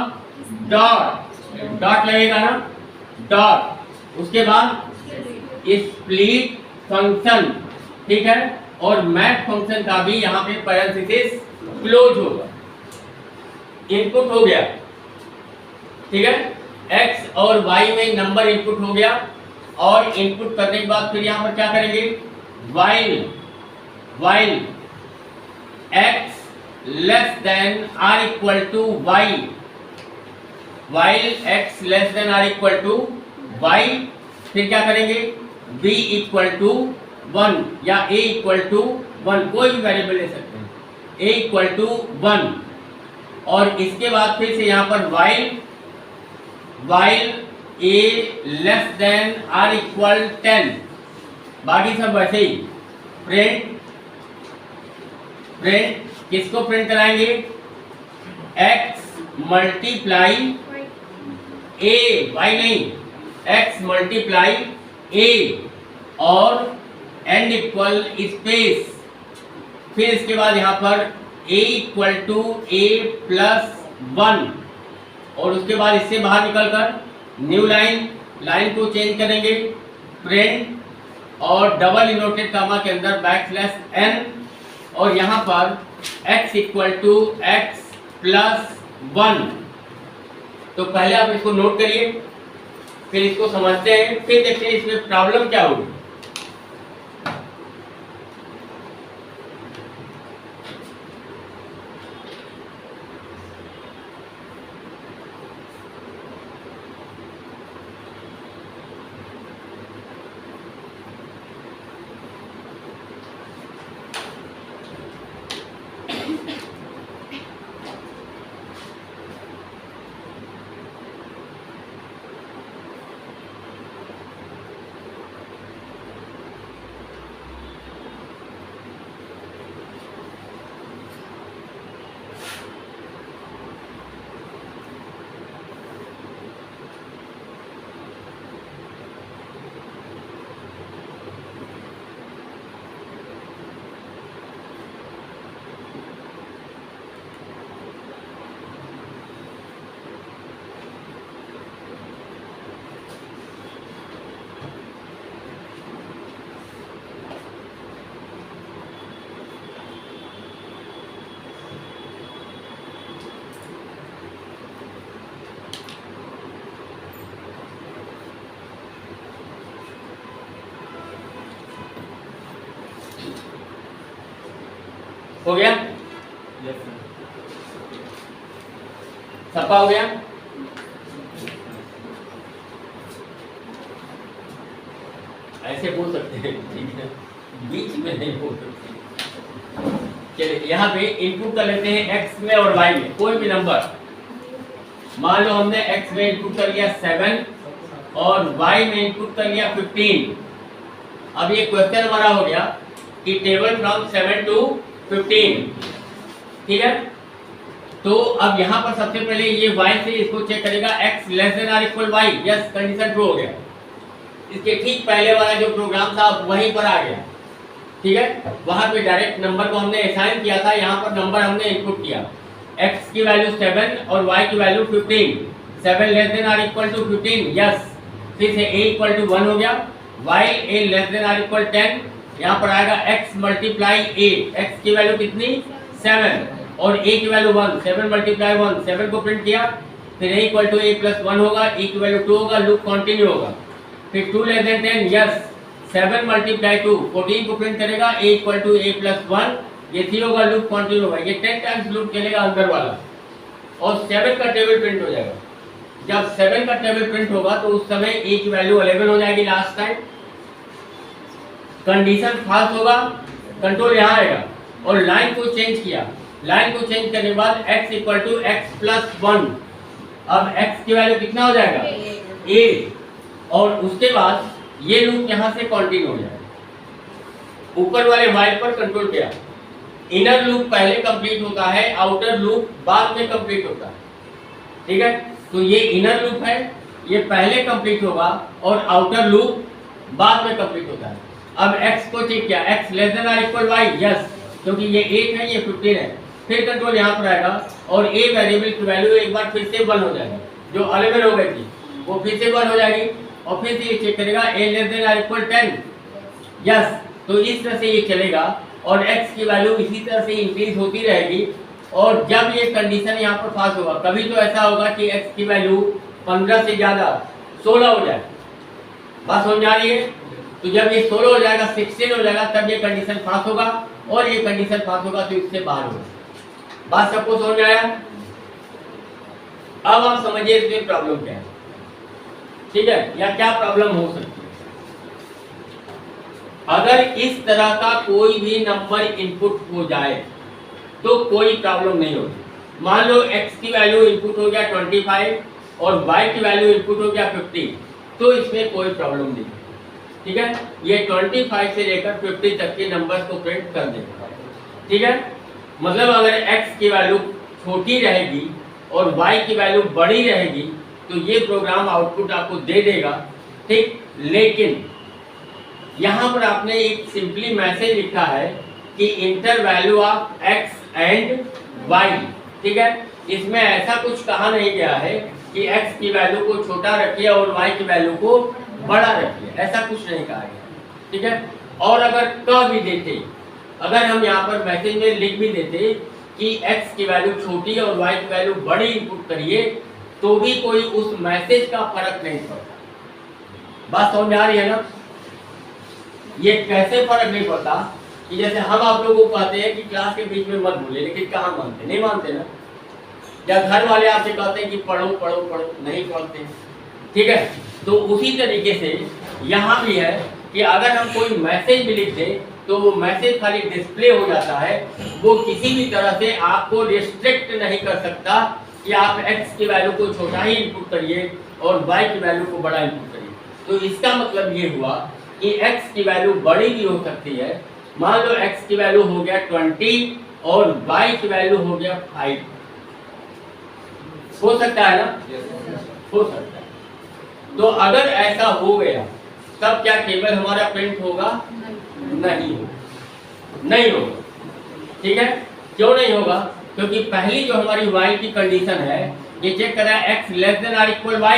डॉट लगेगा ना, डॉट, उसके बाद स्प्लिट फंक्शन, ठीक है, और मैथ फंक्शन का भी यहाँ पे पैरेंथेसिस क्लोज होगा। इनपुट हो गया, ठीक है, x और y में नंबर इनपुट हो गया, और इनपुट करने के बाद फिर यहाँ पर क्या करेंगे, while x less than or equal to y, while x less than or equal to y, फिर क्या करेंगे, b इक्वल टू 1 या a इक्वल टू 1, कोई भी वेरिएबल ले सकते हैं, a इक्वल टू 1, और इसके बाद फिर से यहाँ पर while a less than or equal 10, बाकी सब वैसे ही प्रिंट किसको प्रिंट कराएंगे, x मल्टीप्लाई a, y नहीं, x मल्टीप्लाई a और एंड इक्वल स्पेस, फिर इसके बाद यहाँ पर a equal to a plus 1, और उसके बाद इससे बाहर निकलकर न्यू लाइन को चेंज करेंगे, प्रिंट और डबल इनवर्टेड कामा के अंदर बैकस्लैश n, और यहाँ पर x equal to x plus 1। तो पहले आप इसको नोट करिए, फिर इसको समझते हैं, फिर देखते हैं इसमें प्रॉब्लम क्या होगी। हो गया, सपा हो गया। ऐसे बोल सकते हैं, ठीक है, बीच में नहीं बोल सकते। चलिए यहाँ पे इनपुट कर लेते हैं x में और y में, कोई भी नंबर। मान लो हमने x में इनपुट कर लिया 7 और y में इनपुट कर लिया 15। अब ये क्वेश्चन हमारा हो गया कि टेबल फ्रॉम 7 टू 15, ठीक है। तो अब यहाँ पर सबसे पहले ये y से इसको चेक करेगा, x less than or equal y, yes, condition true हो गया। इसके ठीक पहले वाला जो प्रोग्राम था वहीं पर आ गया, ठीक है। वहां पे डायरेक्ट नंबर को हमने असाइन किया था, यहाँ पर नंबर हमने इनपुट किया, x की वैल्यू 7 और y की value 15। 7 less than or equal to 15, yes. फिर से a इक्वल टू 1 हो गया, y a less than or equal 10, यहाँ पर आएगा x मल्टीप्लाई a, x की वैल्यू कितनी 7 और a की वैल्यू 1, 7 मल्टीप्लाई 1, 7 को प्रिंट किया, फिर a equal to a plus 1 होगा, a की वैल्यू 2 होगा, लूप कंटिन्यू होगा। फिर 2 लेस देन 10, यस, 7 मल्टीप्लाई 2, 14 को प्रिंट करेगा, a equal to a plus 1, ये 3 होगा, लूप कंटिन्यू होगा, ये 10 टाइम्स लूप चलेगा अंदर वाला, और 7 का टेबल प्रिंट हो जाएगा। जब 7 का टेबल प्रिंट होगा तो उस समय a की वैल्यू 11 हो जाएगी लास्ट टाइम, कंडीशन फाल्स होगा, कंट्रोल यहाँ आएगा, और लाइन को चेंज किया, लाइन को चेंज करने के बाद x equal to x plus 1, अब x की वैल्यू कितना हो जाएगा a, और उसके बाद ये लूप यहाँ से कंटिन्यू हो जाएगा। ऊपर वाले वाइल पर कंट्रोल किया, इनर लूप पहले कंप्लीट होता है, आउटर लूप बाद में कंप्लीट होता है, ठीक है। तो ये इनर लूप है, ये पहले कंप्लीट होगा और आउटर लूप बाद में कंप्लीट होता है। अब x को चेक किया, x less than or equal y, yes, क्योंकि ये 8 है, ये 15 है। फिर कंट्रोल यहाँ पर आएगा और a वेरिएबल की वैल्यू एक बार फिर से 1 हो जाएगा, जो 11 हो गई थी वो फिर से 1 हो जाएगी, और फिर से ये चेक करेगा a less than or equal 10, yes. तो इस तरह से ये चलेगा और x की वैल्यू इसी तरह से इंक्रीज होती रहेगी, और जब ये कंडीशन यहाँ पर पास होगा, कभी तो ऐसा होगा कि x की वैल्यू 15 से ज़्यादा 16 हो जाए, बात समझ आ रही है? तो जब ये 16 हो जाएगा 16 हो जाएगा तब ये कंडीशन पास होगा, और ये कंडीशन पास होगा तो इससे बाहर होगा। बात सबको समझ आया? अब आप समझिए इसमें प्रॉब्लम क्या है, ठीक है, या क्या प्रॉब्लम हो सकती है। अगर इस तरह का कोई भी नंबर इनपुट हो जाए तो कोई प्रॉब्लम नहीं होगी। मान लो x की वैल्यू इनपुट हो गया 25 और y की वैल्यू इनपुट हो गया 50, तो इसमें कोई प्रॉब्लम नहीं, ठीक है। ये 25 से लेकर 50 तक के नंबर्स को प्रिंट कर देगा, ठीक है। मतलब अगर x की वैल्यू छोटी रहेगी और y की वैल्यू बड़ी रहेगी तो ये प्रोग्राम आउटपुट आपको दे देगा, ठीक। लेकिन यहाँ पर आपने एक सिंपली मैसेज लिखा है कि inter value of x and y, ठीक है। इसमें ऐसा कुछ कहा नहीं गया है कि x की वैल्यू को छोटा रखिए और y की वैल्यू को बड़ा रखिए, ऐसा कुछ नहीं कहा गया, ठीक है। और अगर कह भी देते, अगर हम यहाँ पर मैसेज में लिख भी देते कि x की वैल्यू छोटी और y की वैल्यू बड़ी इनपुट करिए, तो भी कोई उस मैसेज का फर्क नहीं पड़ता। बात समझ आ रही है ना? ये कैसे फर्क नहीं पड़ता कि जैसे हम आप लोगों को कहते हैं कि क्लास के बीच में मत बोले, लेकिन कहाँ मानते, नहीं मानते ना। या घर वाले आपसे कहते हैं कि पढ़ो पढ़ो पढ़ो, नहीं पढ़ते, ठीक है। तो उसी तरीके से यहाँ भी है कि अगर हम कोई मैसेज भी लिख दें तो वो मैसेज खाली डिस्प्ले हो जाता है, वो किसी भी तरह से आपको रिस्ट्रिक्ट नहीं कर सकता कि आप x की वैल्यू को छोटा ही इनपुट करिए और y की वैल्यू को बड़ा इनपुट करिए। तो इसका मतलब ये हुआ कि x की वैल्यू बड़ी भी हो सकती है। मान लो x की वैल्यू हो गया 20 और y की वैल्यू हो गया 5, हो सकता है ना? हो सकता है। तो अगर ऐसा हो गया तब क्या टेबल हमारा प्रिंट होगा? नहीं होगा, नहीं होगा, ठीक है। क्यों नहीं होगा? क्योंकि पहली जो हमारी y की कंडीशन है, ये चेक करा x less than or equal y,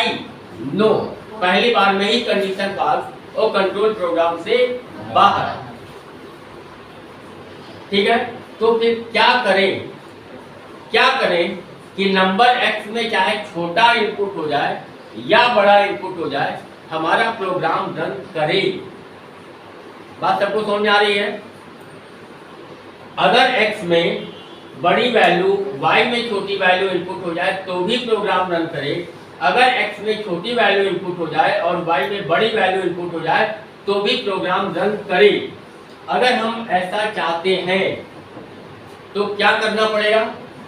no, पहली बार में ही कंडीशन पास और कंट्रोल प्रोग्राम से बाहर, ठीक है। तो फिर क्या करें, क्या करें कि नंबर x में चाहे छोटा इनपुट हो जाए या बड़ा इनपुट हो जाए, हमारा प्रोग्राम रन करे। बात सबको समझ आ रही है? अगर x में बड़ी वैल्यू y में छोटी वैल्यू इनपुट हो जाए तो भी प्रोग्राम रन करे, अगर x में छोटी वैल्यू इनपुट हो जाए और y में बड़ी वैल्यू इनपुट हो जाए तो भी प्रोग्राम रन करे। अगर हम ऐसा चाहते हैं तो क्या करना पड़ेगा?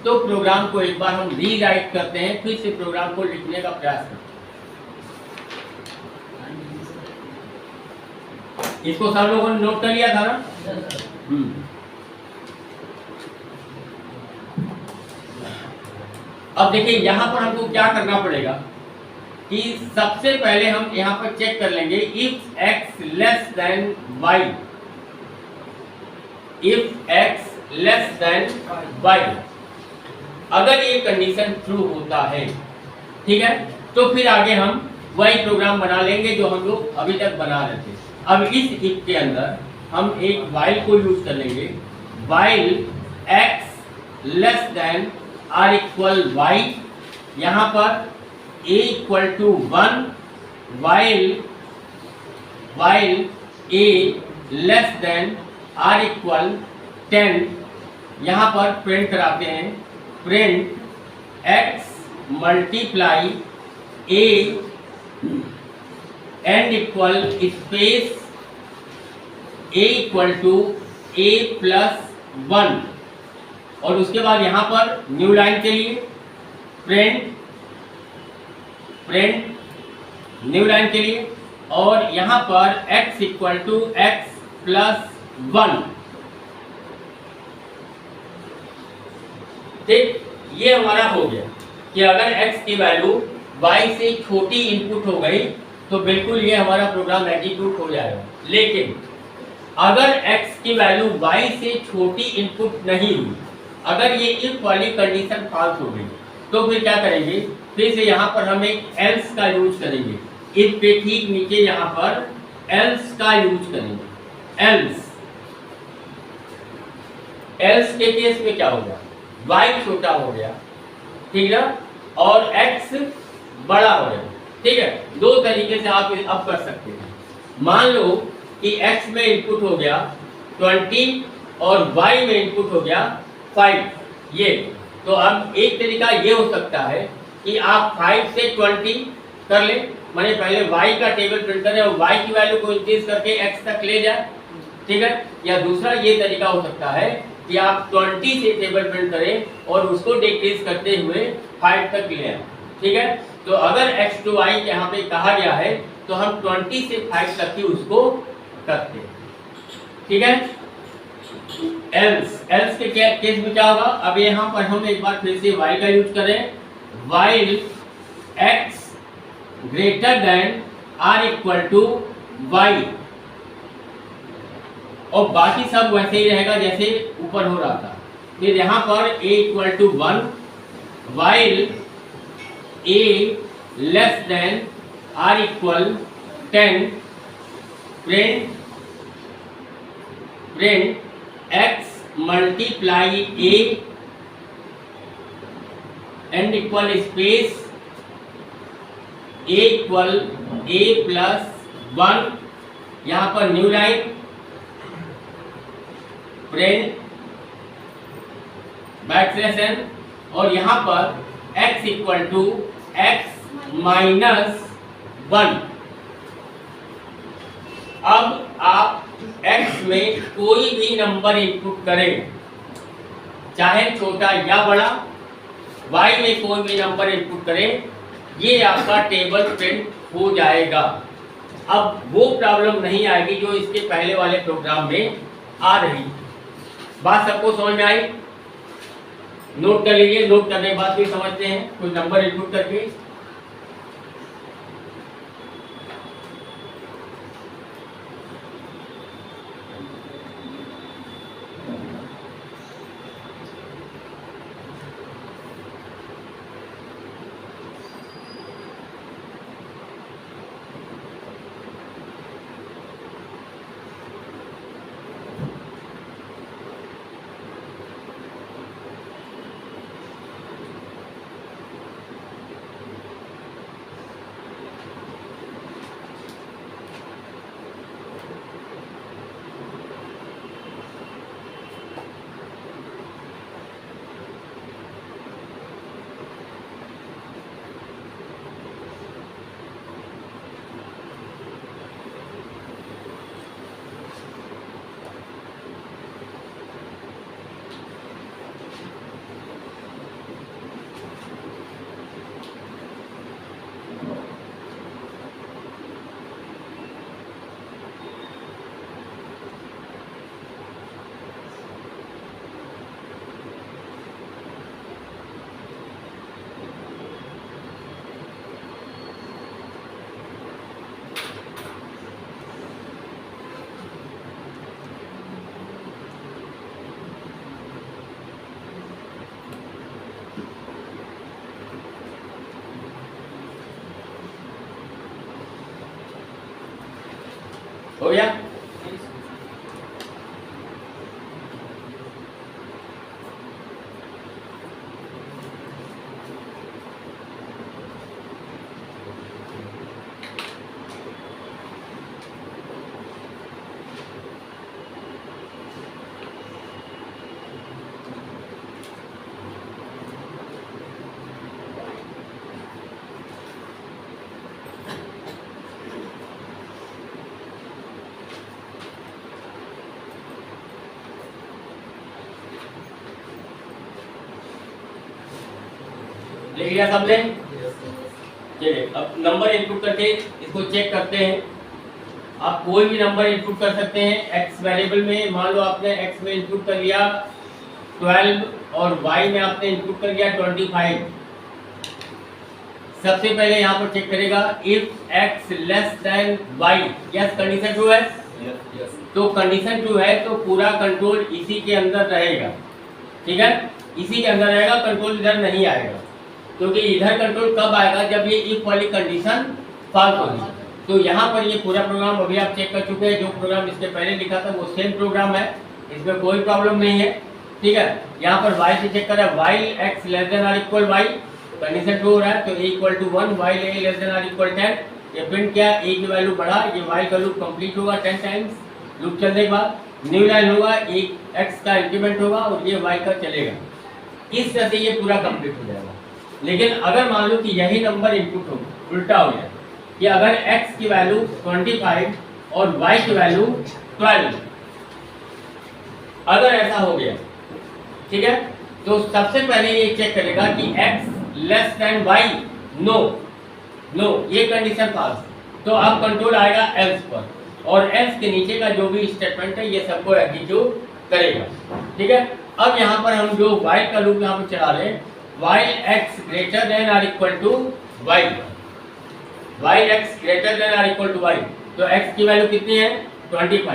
तो प्रोग्राम को एक बार हम रीराइट करते हैं, फिर से प्रोग्राम को लिखने का प्रयास करते हैं। इसको सब लोगों ने नोट कर लिया था ना? अब देखिए यहाँ पर हमको क्या करना पड़ेगा कि सबसे पहले हम यहाँ पर चेक कर लेंगे if x less than y, if x less than y, अगर ये कंडीशन ट्रू होता है, ठीक है, तो फिर आगे हम वही प्रोग्राम बना लेंगे जो हम लोग अभी तक बना रहे थे। अब इस इफ के अंदर हम एक while को यूज कर लेंगे, while x less than or equal y, यहाँ पर a equal to 1, while a less than or equal 10, यहाँ पर प्रिंट कराते हैं, print x multiply a end equal space a equal to a plus 1, और उसके बाद यहाँ पर न्यू लाइन के लिए प्रिंट न्यू लाइन के लिए, और यहाँ पर x equal to x plus 1, ठीक। ये हमारा हो गया कि अगर x की वैल्यू y से छोटी इनपुट हो गई तो बिल्कुल ये हमारा प्रोग्राम एग्जीक्यूट हो जाएगा। लेकिन अगर x की वैल्यू y से छोटी इनपुट नहीं हुई, अगर ये इफ वाली कंडीशन फॉल्स हो गई, तो फिर क्या करेंगे? फिर से यहाँ पर हम एक एल्स का यूज करेंगे, इफ के ठीक नीचे यहाँ पर एल्स का यूज करेंगे। एल्स के केस में क्या होगा? y छोटा हो गया, ठीक है, और x बड़ा हो गया, ठीक है, दो तरीके से आप अब कर सकते हैं। मान लो कि x में इनपुट हो गया 20 और y में इनपुट हो गया 5 ये। तो अब एक तरीका ये हो सकता है कि आप 5 से 20 कर ले, माने पहले y का टेबल प्रिंट करें और y की वैल्यू को इंक्रीज करके x तक ले जाए, ठीक है। या दूसरा ये तरीका हो सकता है कि आप 20 से टेबल प्रिंट करें और उसको डिक्रीज करते हुए 5 तक ले आए, ठीक है। तो अगर x to y यहाँ पे कहा गया है तो हम 20 से 5 तक ही उसको करते हैं, ठीक है। एल्स के केस में क्या होगा, अब यहाँ पर हम एक बार फिर से y का यूज करें, while x greater than or equal to y, और बाकी सब वैसे ही रहेगा जैसे ऊपर हो रहा था। फिर यहाँ पर a equal to 1, while a less than or equal 10, print x multiply a end equal space a equal a plus 1, यहाँ पर new line print backslash n, और यहाँ पर x equal to x minus 1। अब आप x में कोई भी नंबर इनपुट करें, चाहे छोटा या बड़ा, y में कोई भी नंबर इनपुट करें, ये आपका टेबल प्रिंट हो जाएगा। अब वो प्रॉब्लम नहीं आएगी जो इसके पहले वाले प्रोग्राम में आ रही। बात सबको समझ में आई? नोट कर लीजिए, नोट करने के बाद भी समझते हैं कोई नंबर इनपुट करके। हो गया? लिख लिया सबने? चलिए अब नंबर इनपुट करके इसको चेक करते हैं। आप कोई भी नंबर इनपुट कर सकते हैं x वेरिएबल में। मान लो आपने x में इनपुट कर लिया 12 और y में आपने इनपुट कर लिया 25। सबसे पहले यहाँ पर चेक करेगा if x less than y। Yes, condition true है। तो कंडीशन ट्रू है तो पूरा कंट्रोल इसी के अंदर रहेगा, ठीक है, इसी के अंदर रहेगा, कंट्रोल इधर नहीं आएगा। क्योंकि इधर कंट्रोल कब आएगा, जब ये इफ वाली कंडीशन फॉल्स होगी। तो यहाँ पर ये पूरा प्रोग्राम अभी आप चेक कर चुके हैं, जो प्रोग्राम इसके पहले लिखा था वो सेम प्रोग्राम है, इसमें कोई प्रॉब्लम नहीं है, ठीक है। यहाँ पर y से चेक करें, while x less than or equal y, condition true हो रहा है तो a equal to 1 while a less than or equal 10। ये प्रिंट किया, a की वैल्यू बढ़ा, ये वाइल का लूप कंप्लीट होगा 10 टाइम्स, लूप चलने के बाद न्यू लाइन होगा, एक x का इंक्रीमेंट होगा और ये y का चलेगा। इस तरह से ये पूरा कंप्लीट हो जाएगा। लेकिन अगर मान लो कि यही नंबर इनपुट हो, उल्टा हो जाए कि अगर x की वैल्यू 25 और y की वैल्यू 12, अगर ऐसा हो गया, ठीक है, तो सबसे पहले ये चेक करेगा कि x less than y, no no, ये कंडीशन पास, तो अब कंट्रोल आएगा एल्स पर, और एल्स के नीचे का जो भी स्टेटमेंट है ये सबको एग्जीक्यूट करेगा। ठीक है, अब यहाँ पर हम जो वाइल का लूप यहाँ पर चला रहे हैं, while x greater than or equal to y, while x greater than or equal to y, तो x की वैल्यू कितनी है 25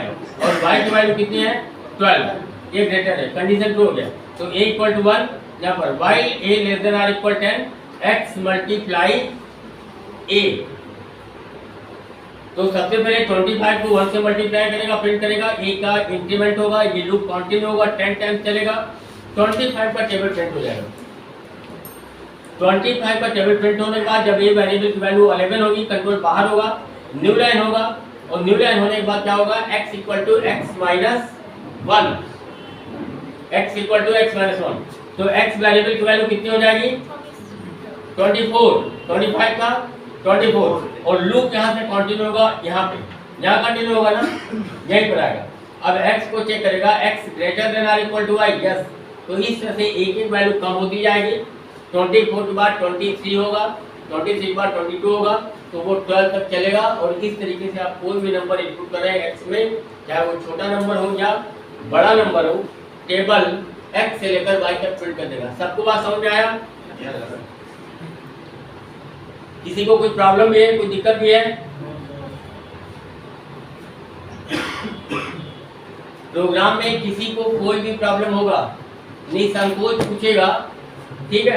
और y की वैल्यू कितनी है 12, ये ग्रेटर है, कंडीशन ट्रू हो गया। तो a इक्वल टू 1, यहाँ पर while a less than or equal 10, x multiply a, तो सबसे पहले 25 को 1 से मल्टीप्लाई करेगा, प्रिंट करेगा, a का इंक्रीमेंट होगा, ये लूप कंटिन्यू होगा, 10 टाइम्स चलेगा, 25 का टेबल प्रिंट हो जाएगा। 25 का टेबल प्रिंट होने के बाद जब ये वेरिएबल की वैल्यू 11 होगी, कंट्रोल बाहर होगा, न्यू लाइन होगा, और न्यू लाइन होने के बाद क्या होगा, x equal to x minus 1, x equal to x minus 1, तो x वेरिएबल की वैल्यू कितनी हो जाएगी 24, 25 का 24, और लूप यहाँ से कंटिन्यू होगा, यहाँ कंटिन्यू होगा ना, यहीं पर आएगा। अब x को चेक करेगा, x greater than or equal to y, yes, तो इस तरह से एक एक वैल्यू कम होती जाएगी, 24 के बाद 23 होगा, 23 के बाद 22 होगा, तो वो 12 तक चलेगा। और इस तरीके से आप कोई भी नंबर इनपुट कर रहे हैं x में, चाहे वो छोटा नंबर हो या बड़ा नंबर हो, टेबल x से लेकर y तक प्रिंट कर देगा। सबको बात समझ में आया? किसी को कोई प्रॉब्लम भी है, कोई दिक्कत भी है? प्रोग्राम में किसी को कोई भी प्रॉब्लम होगा, निसंकोच पूछेगा, ठीक है।